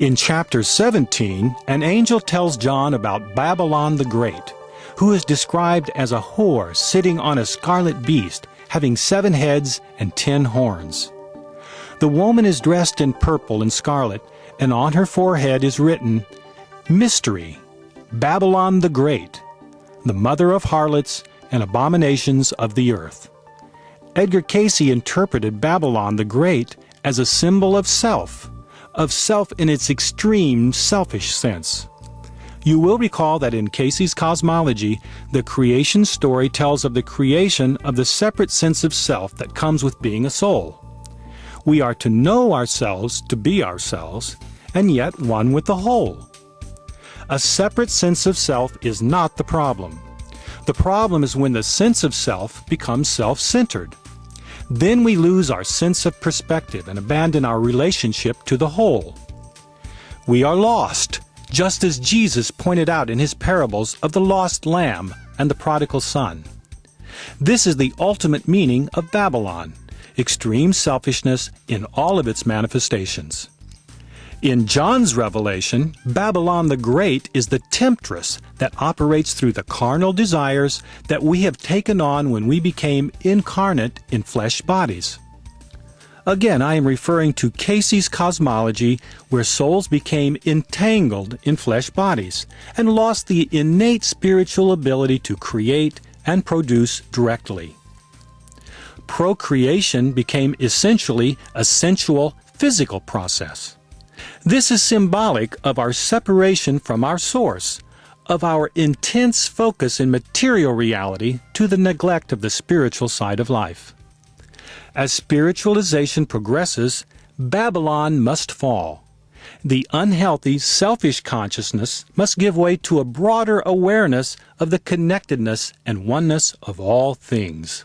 In chapter 17, an angel tells John about Babylon the Great, who is described as a whore sitting on a scarlet beast, having 7 heads and 10 horns. The woman is dressed in purple and scarlet, and on her forehead is written, Mystery, Babylon the Great, the mother of harlots and abominations of the earth. Edgar Cayce interpreted Babylon the Great as a symbol of self in its extreme selfish sense. You will recall that in Cayce's cosmology, the creation story tells of the creation of the separate sense of self that comes with being a soul. We are to know ourselves to be ourselves, and yet one with the whole. A separate sense of self is not the problem. The problem is when the sense of self becomes self-centered. Then we lose our sense of perspective and abandon our relationship to the whole. We are lost, just as Jesus pointed out in his parables of the lost lamb and the prodigal son. This is the ultimate meaning of Babylon, extreme selfishness in all of its manifestations. In John's revelation, Babylon the Great is the temptress that operates through the carnal desires that we have taken on when we became incarnate in flesh bodies. Again, I am referring to Cayce's cosmology, where souls became entangled in flesh bodies and lost the innate spiritual ability to create and produce directly. Procreation became essentially a sensual, physical process. This is symbolic of our separation from our source, of our intense focus in material reality to the neglect of the spiritual side of life. As spiritualization progresses, Babylon must fall. The unhealthy, selfish consciousness must give way to a broader awareness of the connectedness and oneness of all things.